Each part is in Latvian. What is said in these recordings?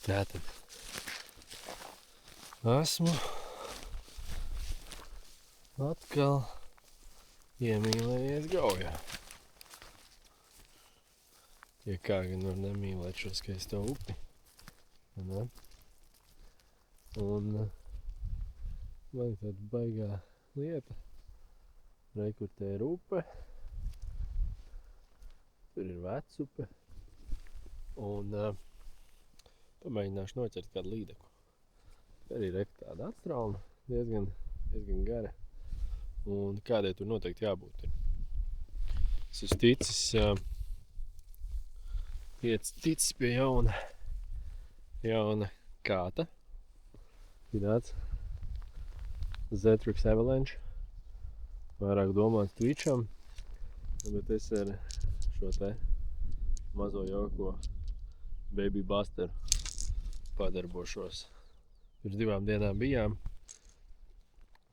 Tātad esmu atkal iemīlējies Gaujā. Ja kā gan var nemīlēt šo skaisto upi. Ne? Un man ir tāda baigā lieta. Re, kur te ir upe. Tur ir vecupe. Un pamēģināšu noķert kādu līdeku. Arī ir tāda atstrauma, diezgan gara. Un kādai tur noteikti jābūt ir. Es esmu ticis pie jauna kāta. Ir tāds Zetrix Avalanche. Vairāk domāts Twitcham, bet es ar šo te mazo jauko Baby Buster padarbošos. Pirms 2 dienām bijām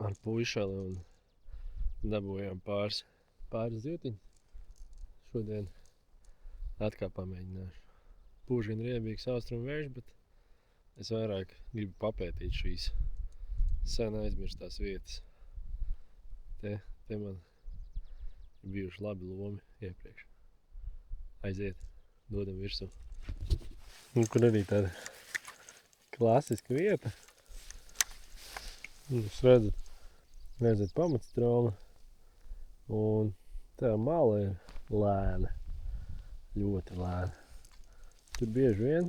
ar puišali un dabūjām pāris zītiņus. Šodien atkal pamēģināšu. Pūš gan riebīgs austrumu vējš, bet es vairāk gribu papētīt šīs sen aizmirstās vietas. Te man ir bijuši labi lomi iepriekš. Aiziet, dodam virsū. Un kur arī tāda klasiska vieta. Jūs redzat pamatstroma. Un tā mala ir lēna. Ļoti lēna. Tur bieži vien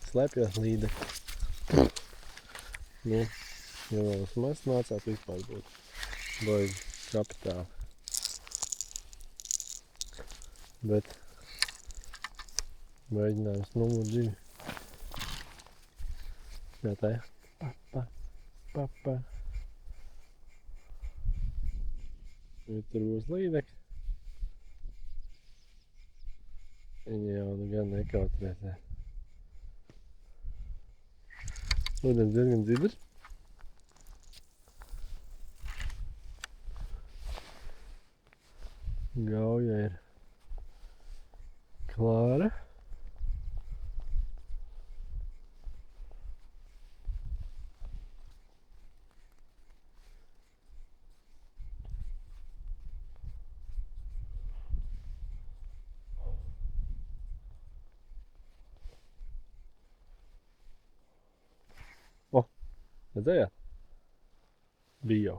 slepjas līdekļi. Nu, ja vēl mēs mācās vispār būt baigi kapitāli. Bet mēģinājums numur 2. Jā, tā ir. Papa. Tur būs līdekļi. Viņa jau nu gan nekautrēs. Ūdens diezgan dzidrs. Gauja ir klāra. Redzējāt? Bija jau.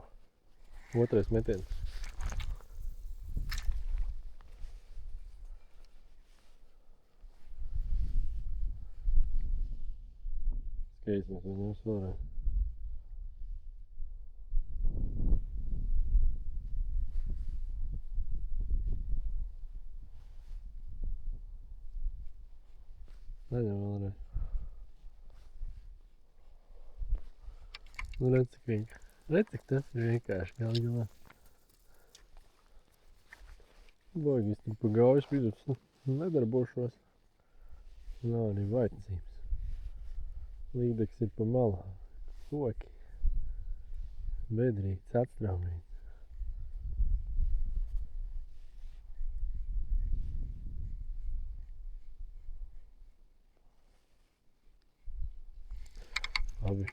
Otrais metiens. Skaismies uz jums vēlreiz. Daļam vēlreiz. Nu redz, cik tas ir vienkārši gal galā. Baigi, es tur pa Gaujas vidus nedarbošos. Nav arī vaicības. Līdeks ir pa malā. Koki. Bedrīts, atstraumīts. Labi.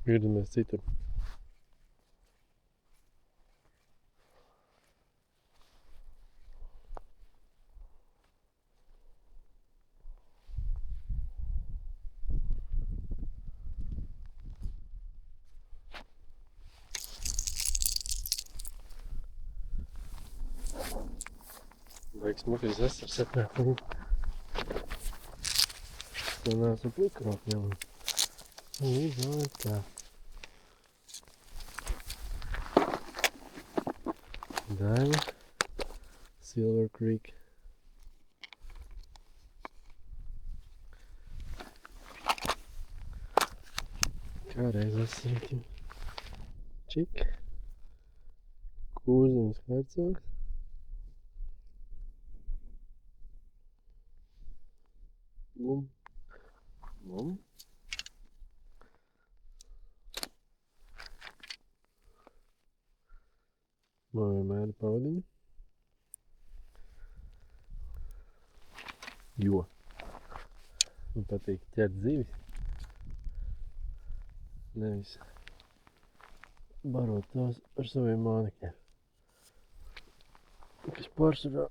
Virzamies citur. Baigs mukais esars atnāk. Sanāca plikropņam. Izvēlēt tā. Daiva. Silver Creek. Kādreiz esam Čik. Kūzemes hercogs. Bum. Man vienmēr ir paudiņa. Jo Man patīk ķert zivis. Nevis barot tos ar saviem mānekļiem. Kas pārsvarā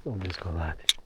nav diezko lēti.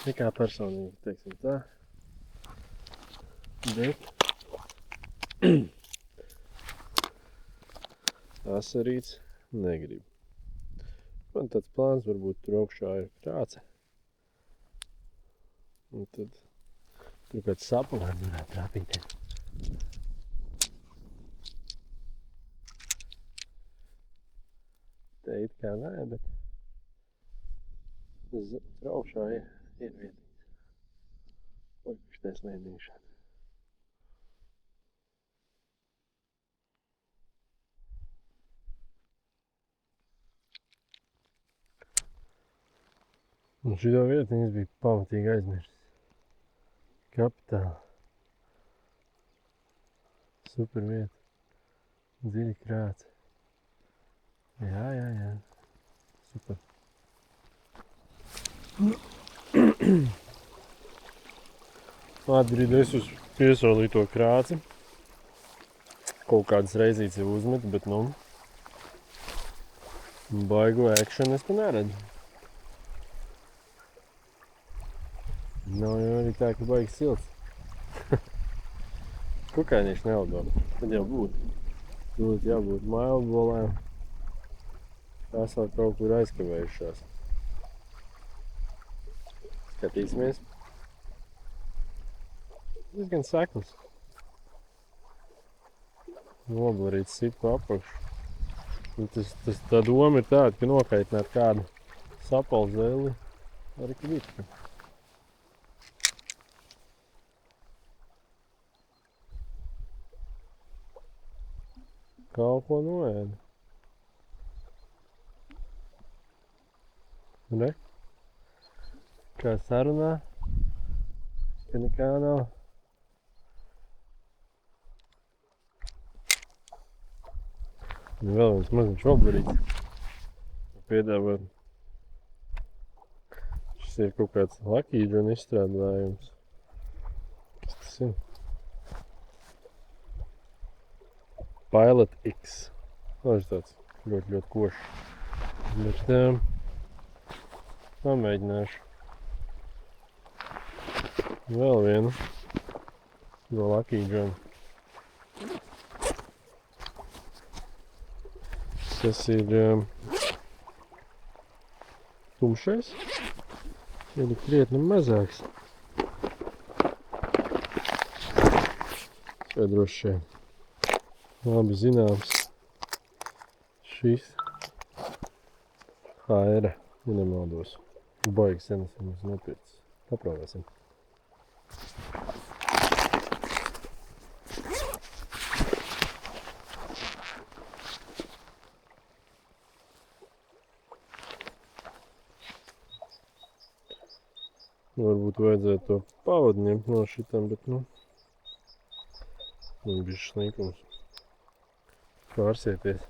Nekā personīgi, teiksim tā. Bet asarīts negrib. Man tāds plāns varbūt tur augšā ir krāce. Un tad tur kāds sapulēns varētu trāpīties. Te it kā nē, bet tur augšā ir vietīgs. Puikas slēdīšana. Un šito vietiņu es biju pamatīgi aizmirsis. Kapitāli. Super vieta. Dziļa krāce. Jā. Super. Atbrīd es uz piesolīto krāci. Kaut kādas reizītes jau uzmetu, bet baigo action es te neredzu. Nav jau arī tā, ka baigi silts. Kukainieši nevaldo. Tad jau būtu. Būtu jābūt mailbolēm. Tās vēl kaut kur aizkavējušās. Skatīsimies. Diezgan sekls. Noblarīts sit pa apakšu. Tā doma ir tāda, ka nokaitināt kādu sapalzeli ar kvitku. Kaut ko noēda. Re? Kā sarunā, ka nekā nav. Un vēl viens maziņš oblarīts. Piedāvāt. Šis ir kaut kāds lakīdžu izstrādājums. Kas tas ir? Pilot X. Tas ir tāds ļoti košs. Bet pamēģināšu. Vēl vienu no lakīdžām. Tas ir tumšais. Ir krietni mazāks. Vai droši vien. Labi zināms. Šis HR, ja nemaldos. Baigi sen esam nopircis. Paprāvēsim. Varbūt vajadzētu to pavadu ņemt no šitam, bet man bišķi slinkums. Pārsieties.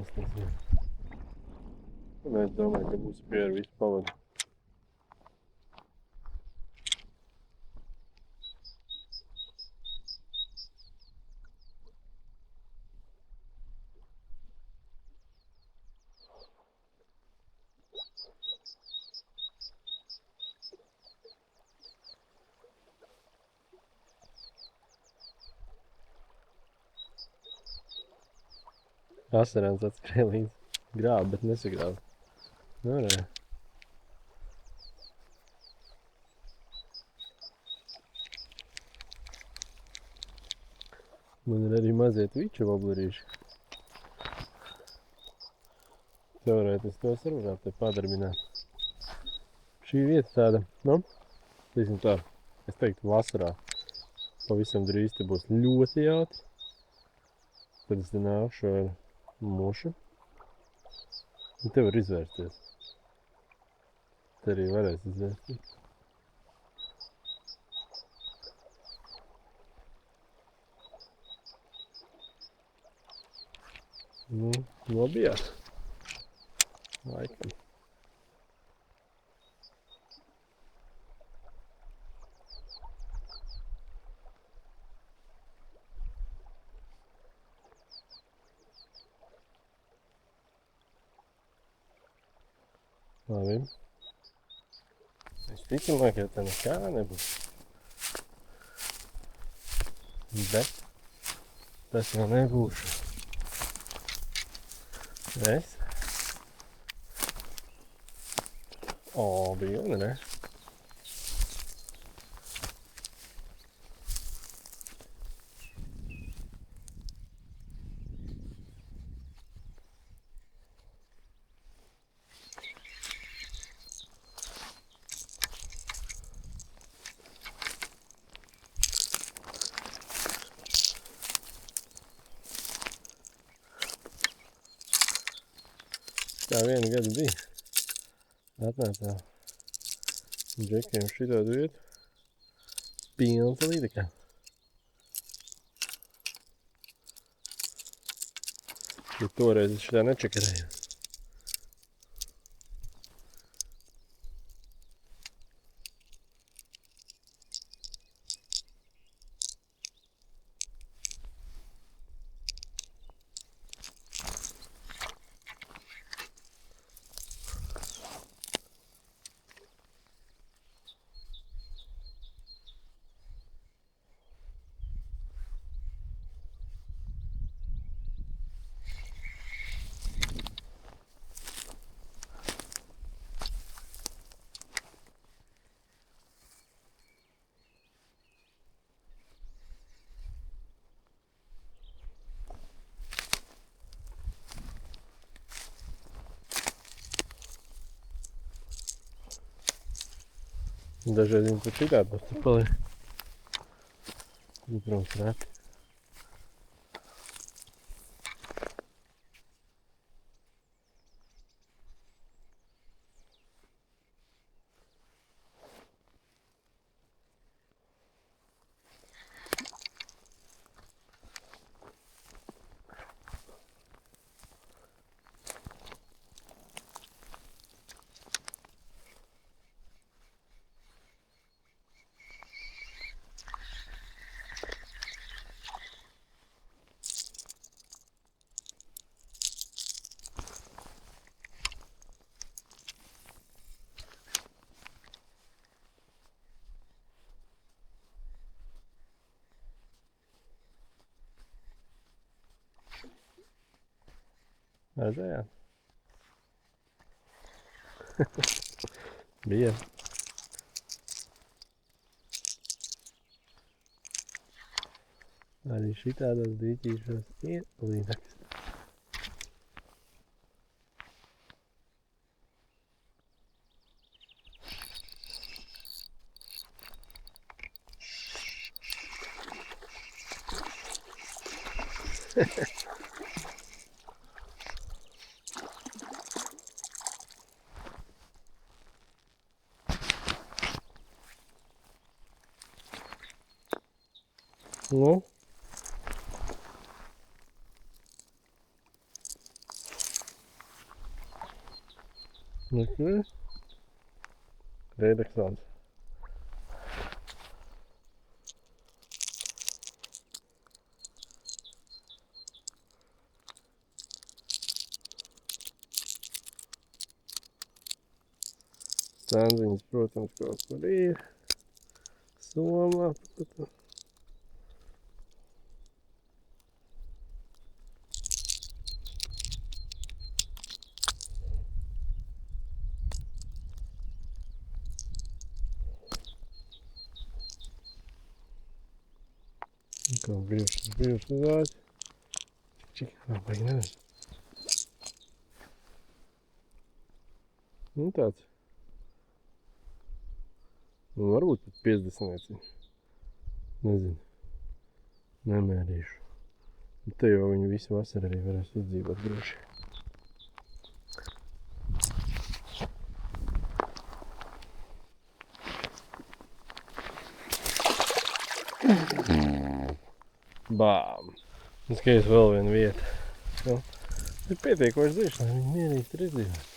Es nezinu. Un es domāju, ka būs pie ar visu pavadu. Asarēns atskrēja līdz grāba, bet nesagrāba. Nu, re. Man ir arī mazie tviča voblerīši. Teorētiski tos arī varētu te padarbināt. Šī vieta tāda, nu, teiksim tā, es teiktu vasarā. Pavisam drīz te būs ļoti jautri. Tad es te nākšu ar mušu. Un te var izvērsties. Te arī varēs izvērsties. Nu, nobijās. Laikam. Labi. Visticamāk, jau tā nekā nebūs. Bet tas jau nebūšu. Es? O, bija un ne? Tā vienu gadu bija. Atnācā džekiem šitādu vietu. Pilns ar līdekām. Ja toreiz es šitā nečakarēju. Dažreiz viņi pat citādi būs tur paliek. Nu, protams, reti. Redzējāt? Bija. Arī šitādos dīķīšos ir līdeks. Nu? Nekļuvi? Rēdeksons. Stanziņas, protams, kaut kur ir. Somā, protams. Kā bijušas zāķi. Čik, baigi nevis. Nu tāds Un varbūt pat 50. Nezinu. Nemērīšu. Te jau viņi visu vasaru arī varēs izdzīvot droši. Bām! Un skaties vēl viena vieta. Nu, ir pietiekoši dziļš, lai viņi mierīgi tur izdzīvot.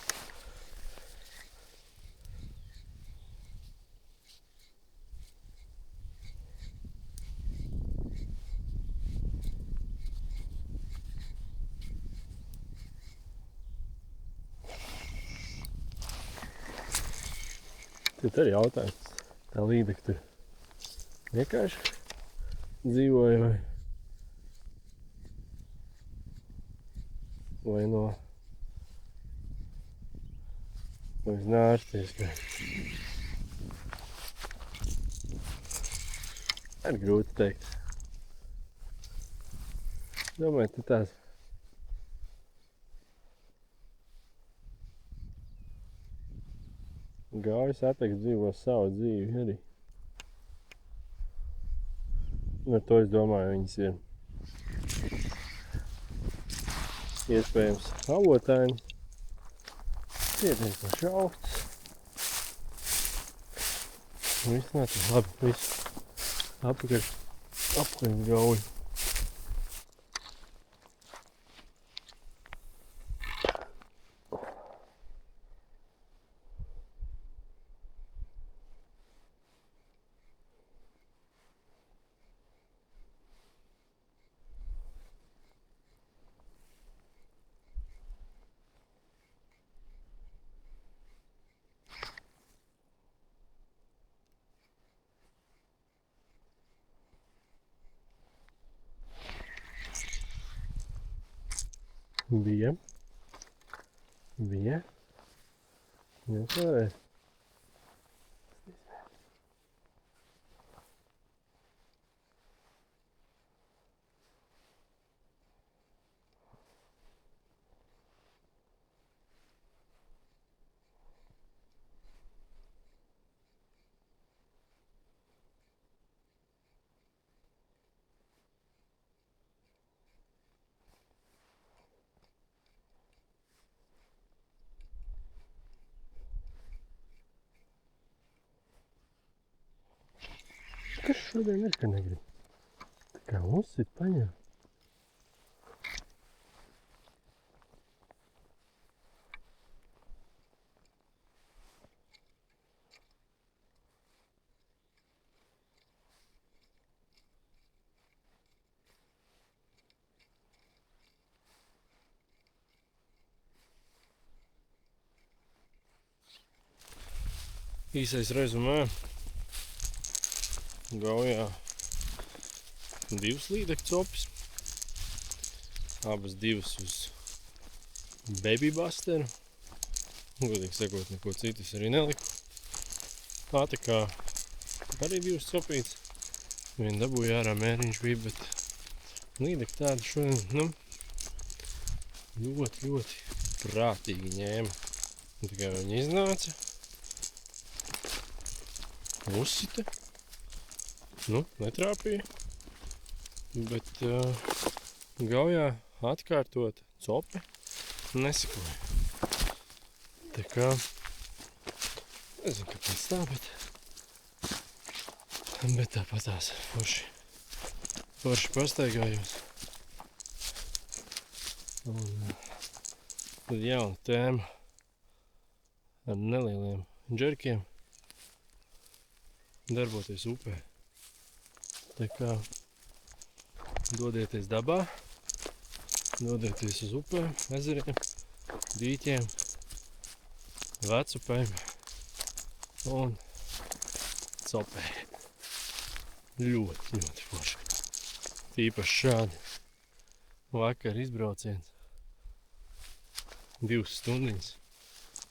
Tad arī jautājums. Tā līdeka tur vienkārši dzīvoja vai no nārsties. Ir grūti teikt. Domāju, te tās Gaujas ateks dzīvo savu dzīvi arī. Un ar to es domāju, viņas ir iespējams avotāji. Pietiekoši augsts. Un viss nāk labi, viss apakaļ Gauju. Bija. Ņemt vēlreiz. Kas šodien ir, ka negrib? Tā kā uzsit paņem. Īsais rezumē. Gaujā 2 līdekļu copis. Abas 2 uz baby busteru. Godīgi sakot, neko citus arī neliku. Ātekā arī 2 copītes. Vien dabūja ārā mēriņš bija, bet līdekļi tādi šodien, ļoti prātīgi ņēma. Un tikai viņi iznāca. Uzsita. Netrāpīja. Bet Gaujā atkārtot copi nesakoja. Tā kā, nezinu, kāpēc tā, bet tāpatās forši pastaigājos. Un tad jauna tēma ar nelieliem džerkiem darboties upē. Tā kā dodieties dabā, dodieties uz upēm, ezeriem, dīķiem, vecupēm un copē. Ļoti forši. Tīpaši šādi vakar izbrauciens. 2 stundiņas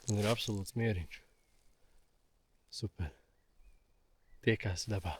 un ir absolūts mieriņš. Super. Tiekās dabā.